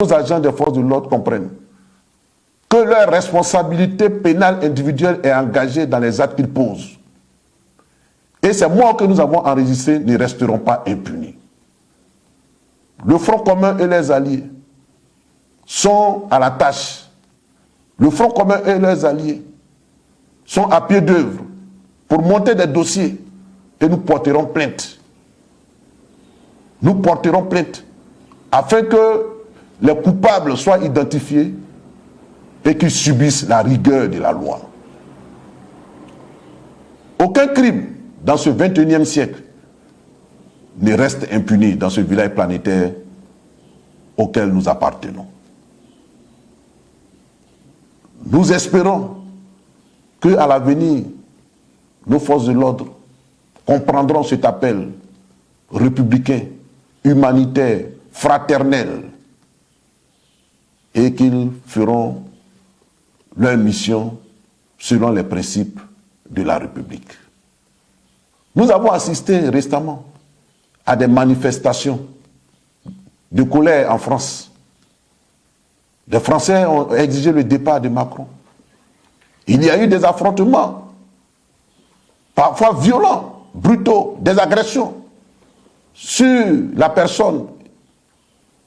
nos agents des forces de l'ordre comprennent que leur responsabilité pénale individuelle est engagée dans les actes qu'ils posent. Et ces morts que nous avons enregistrés ne resteront pas impunis. Le Front commun et les alliés sont à la tâche. Le Front commun et les alliés sont à pied d'œuvre pour monter des dossiers et nous porterons plainte. Nous porterons plainte afin que les coupables soient identifiés et qu'ils subissent la rigueur de la loi. Aucun crime dans ce 21e siècle ne reste impuni dans ce village planétaire auquel nous appartenons. Nous espérons qu'à l'avenir, nos forces de l'ordre comprendront cet appel républicain, humanitaire, fraternel, et qu'ils feront leur mission selon les principes de la République. Nous avons assisté récemment à des manifestations de colère en France. Les Français ont exigé le départ de Macron. Il y a eu des affrontements, parfois violents, brutaux, des agressions sur la personne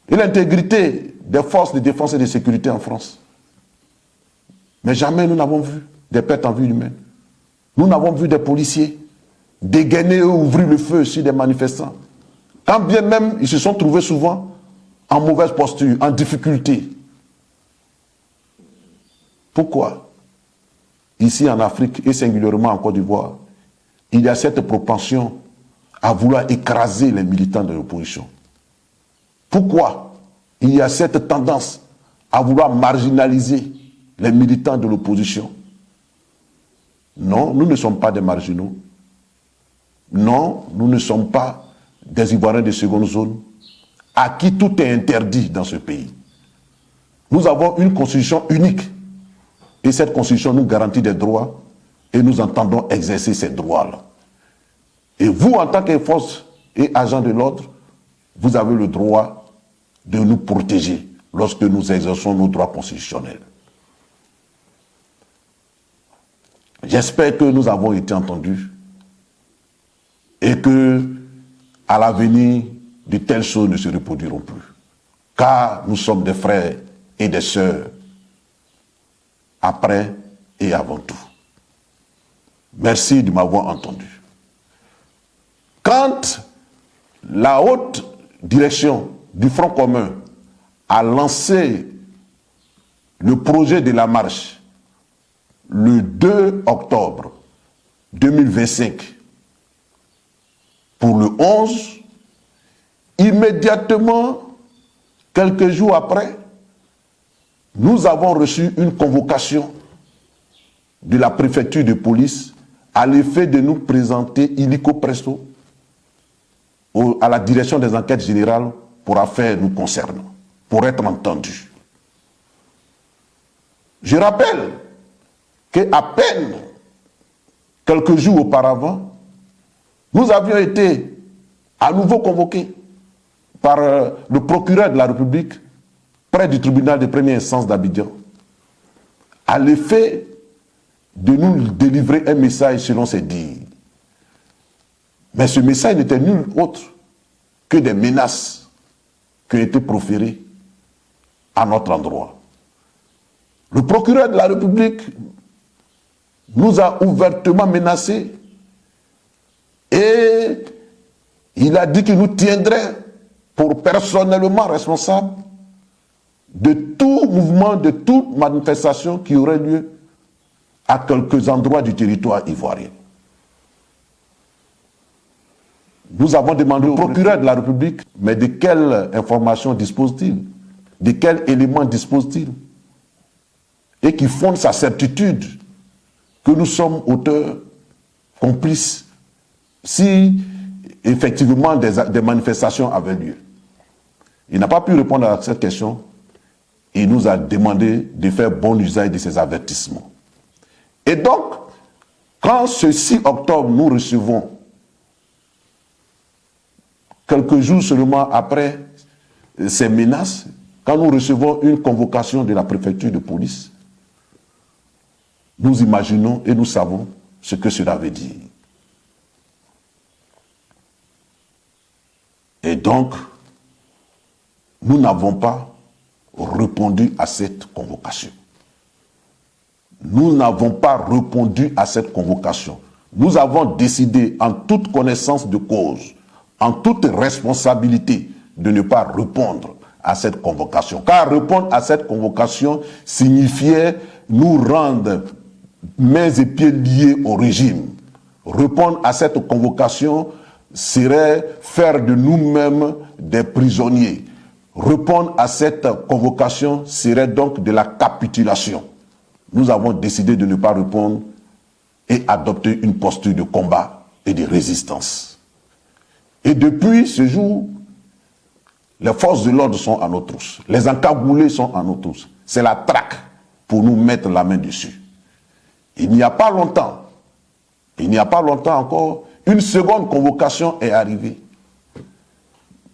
et l'intégrité des forces de défense et de sécurité en France. Mais jamais nous n'avons vu des pertes en vie humaine. Nous n'avons vu des policiers dégainer ou ouvrir le feu sur des manifestants. Quand bien même ils se sont trouvés souvent en mauvaise posture, en difficulté. Pourquoi? Ici en Afrique et singulièrement en Côte d'Ivoire, il y a cette propension à vouloir écraser les militants de l'opposition. Pourquoi il y a cette tendance à vouloir marginaliser les militants de l'opposition? Non, nous ne sommes pas des marginaux. Non, nous ne sommes pas des Ivoiriens de seconde zone à qui tout est interdit dans ce pays. Nous avons une constitution unique et cette constitution nous garantit des droits et nous entendons exercer ces droits-là. Et vous, en tant que force et agent de l'ordre, vous avez le droit de nous protéger lorsque nous exerçons nos droits constitutionnels. J'espère que nous avons été entendus et que, à l'avenir, de telles choses ne se reproduiront plus. Car nous sommes des frères et des sœurs, après et avant tout. Merci de m'avoir entendu. Quand la haute direction du Front commun a lancé le projet de la marche le 2 octobre 2025 pour le 11, immédiatement, quelques jours après, nous avons reçu une convocation de la préfecture de police à l'effet de nous présenter illico presto à la direction des enquêtes générales pour affaires nous concernant, pour être entendus. Je rappelle qu'à peine quelques jours auparavant, nous avions été à nouveau convoqués par le procureur de la République près du tribunal de première instance d'Abidjan à l'effet de nous délivrer un message selon ses dires. Mais ce message n'était nul autre que des menaces qui ont été proférées à notre endroit. Le procureur de la République nous a ouvertement menacés et il a dit qu'il nous tiendrait pour personnellement responsables de tout mouvement, de toute manifestation qui aurait lieu à quelques endroits du territoire ivoirien. Nous avons demandé au procureur de la République, mais de quelle information dispose-t-il? De quels éléments dispose-t-il? Et qui fonde sa certitude que nous sommes auteurs, complices, si effectivement des manifestations avaient lieu. Il n'a pas pu répondre à cette question. Il nous a demandé de faire bon usage de ces avertissements. Et donc, quand ce 6 octobre, nous recevons, quelques jours seulement après ces menaces, Quand nous recevons une convocation de la préfecture de police, nous imaginons et nous savons ce que cela veut dire. Et donc, nous n'avons pas répondu à cette convocation. Nous n'avons pas répondu à cette convocation. Nous avons décidé en toute connaissance de cause, en toute responsabilité, de ne pas répondre à cette convocation. Car répondre à cette convocation signifiait nous rendre mains et pieds liés au régime. Répondre à cette convocation serait faire de nous-mêmes des prisonniers. Répondre à cette convocation serait donc de la capitulation. Nous avons décidé de ne pas répondre et adopter une posture de combat et de résistance. Et depuis ce jour, les forces de l'ordre sont à nos trousses. Les encagoulés sont à nos trousses. C'est la traque pour nous mettre la main dessus. Il n'y a pas longtemps encore, une seconde convocation est arrivée.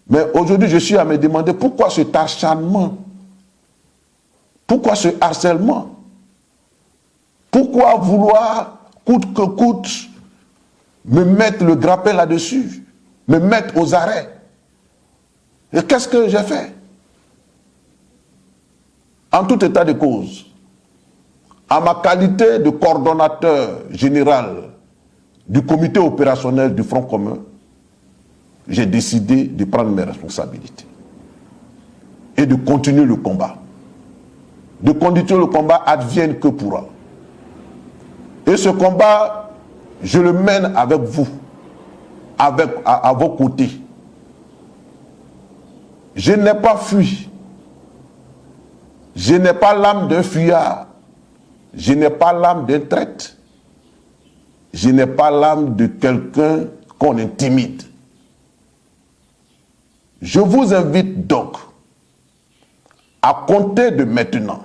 Mais aujourd'hui, je suis à me demander pourquoi cet acharnement? Pourquoi ce harcèlement? Pourquoi vouloir, coûte que coûte, me mettre le grappin là-dessus, me mettre aux arrêts? Et qu'est-ce que j'ai fait? En tout état de cause, en ma qualité de coordonnateur général du comité opérationnel du Front commun, j'ai décidé de prendre mes responsabilités et de continuer le combat. De continuer le combat advienne que pourra. Et ce combat, je le mène avec vous, à vos côtés. Je n'ai pas fui. Je n'ai pas l'âme d'un fuyard. Je n'ai pas l'âme d'un traître. Je n'ai pas l'âme de quelqu'un qu'on intimide. Je vous invite donc à compter de maintenant,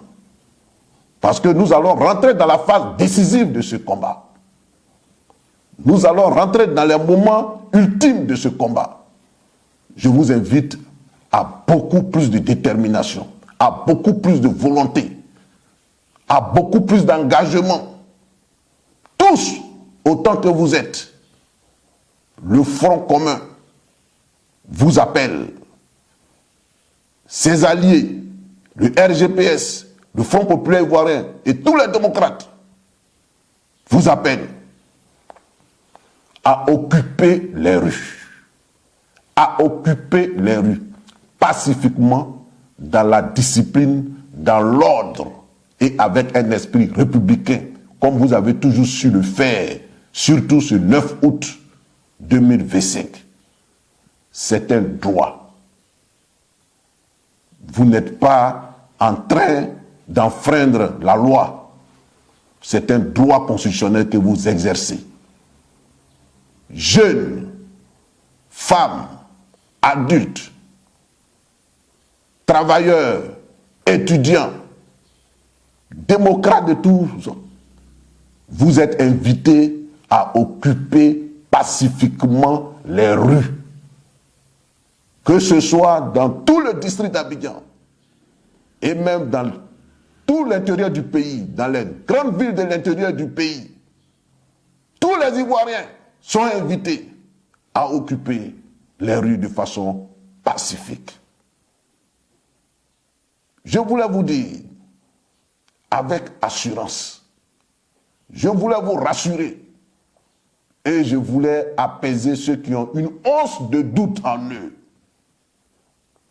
parce que nous allons rentrer dans la phase décisive de ce combat. Nous allons rentrer dans les moments ultimes de ce combat. Je vous invite à beaucoup plus de détermination, à beaucoup plus de volonté, à beaucoup plus d'engagement. Tous, autant que vous êtes, le Front commun vous appelle. Ses alliés, le RGPS, le Front populaire ivoirien et tous les démocrates vous appellent à occuper les rues. À occuper les rues pacifiquement, dans la discipline, dans l'ordre et avec un esprit républicain, comme vous avez toujours su le faire, surtout ce 9 août 2025. C'est un droit. Vous n'êtes pas en train d'enfreindre la loi. C'est un droit constitutionnel que vous exercez. Jeunes, femmes, adultes, travailleurs, étudiants, démocrates de tous, vous êtes invités à occuper pacifiquement les rues. Que ce soit dans tout le district d'Abidjan et même dans tout l'intérieur du pays, dans les grandes villes de l'intérieur du pays, tous les Ivoiriens sont invités à occuper les rues de façon pacifique. Je voulais vous dire, avec assurance, je voulais vous rassurer et je voulais apaiser ceux qui ont une once de doute en eux,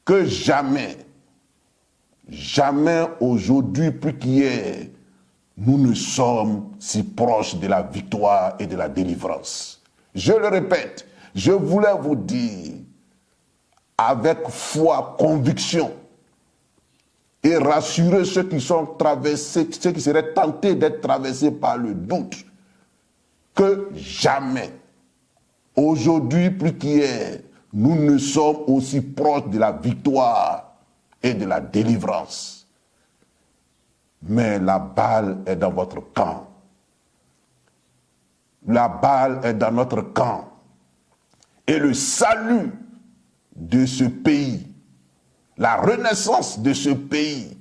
que jamais, jamais aujourd'hui plus qu'hier, nous ne sommes si proches de la victoire et de la délivrance. Je le répète, je voulais vous dire, avec foi, conviction, et rassurer ceux qui sont traversés, ceux qui seraient tentés d'être traversés par le doute, que jamais, aujourd'hui plus qu'hier, nous ne sommes aussi proches de la victoire et de la délivrance. Mais la balle est dans votre camp. La balle est dans notre camp. Et le salut de ce pays La renaissance de ce pays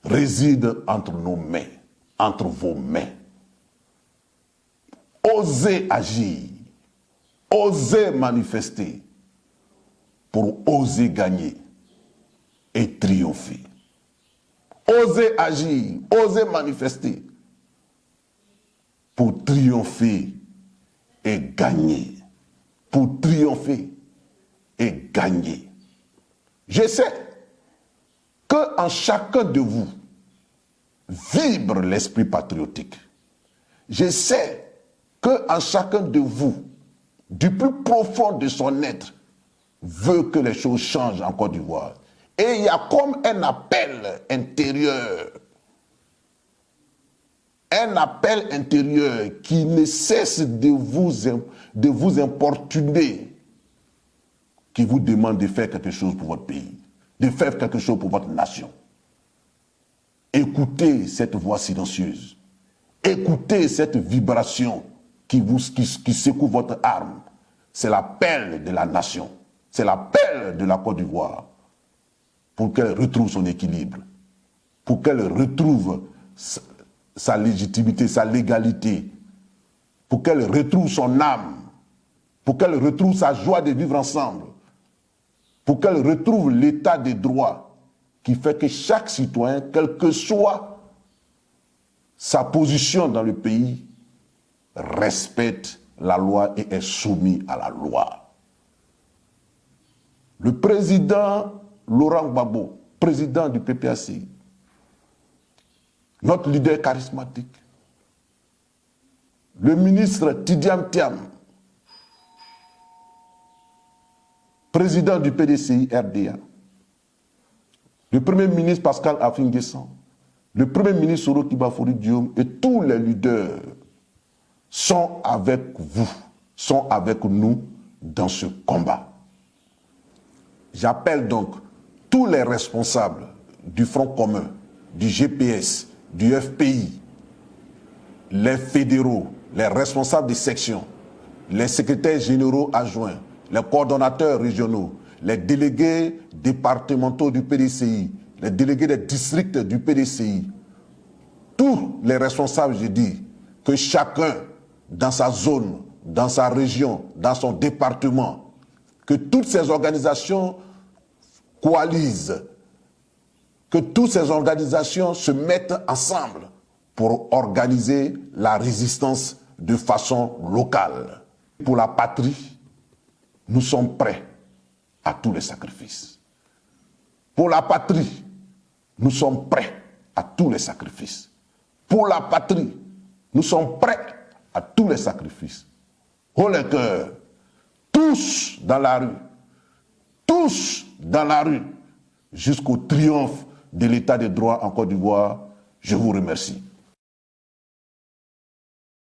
réside entre nos mains, entre vos mains. Osez agir, osez manifester pour oser gagner et triompher. Osez agir, osez manifester pour triompher et gagner. Pour triompher et gagner. Je sais qu'en chacun de vous vibre l'esprit patriotique. Je sais qu'en chacun de vous, du plus profond de son être, veut que les choses changent en Côte d'Ivoire. Et il y a comme un appel intérieur. Un appel intérieur qui ne cesse de vous importuner, qui vous demande de faire quelque chose pour votre pays, de faire quelque chose pour votre nation. Écoutez cette voix silencieuse. Écoutez cette vibration qui secoue votre âme. C'est l'appel de la nation. C'est l'appel de la Côte d'Ivoire pour qu'elle retrouve son équilibre, pour qu'elle retrouve sa légitimité, sa légalité, pour qu'elle retrouve son âme, pour qu'elle retrouve sa joie de vivre ensemble, pour qu'elle retrouve l'état des droits qui fait que chaque citoyen, quelle que soit sa position dans le pays, respecte la loi et est soumis à la loi. Le président Laurent Gbagbo, président du PPAC, notre leader charismatique, le ministre Tidiam Thiam, président du PDCI RDA, le premier ministre Pascal Affi-N'Guessan, le premier ministre Soro Kibafori Diom et tous les leaders sont avec vous, sont avec nous dans ce combat. J'appelle donc tous les responsables du Front commun, du GPS, du FPI, les fédéraux, les responsables des sections, les secrétaires généraux adjoints, les coordonnateurs régionaux, les délégués départementaux du PDCI, les délégués des districts du PDCI, tous les responsables, je dis, que chacun dans sa zone, dans sa région, dans son département, que toutes ces organisations coalisent, que toutes ces organisations se mettent ensemble pour organiser la résistance de façon locale. Pour la patrie, nous sommes prêts à tous les sacrifices. Pour la patrie, nous sommes prêts à tous les sacrifices. Pour la patrie, nous sommes prêts à tous les sacrifices. Haut les cœurs, tous dans la rue, tous dans la rue, jusqu'au triomphe de l'état de droit en Côte d'Ivoire. Je vous remercie.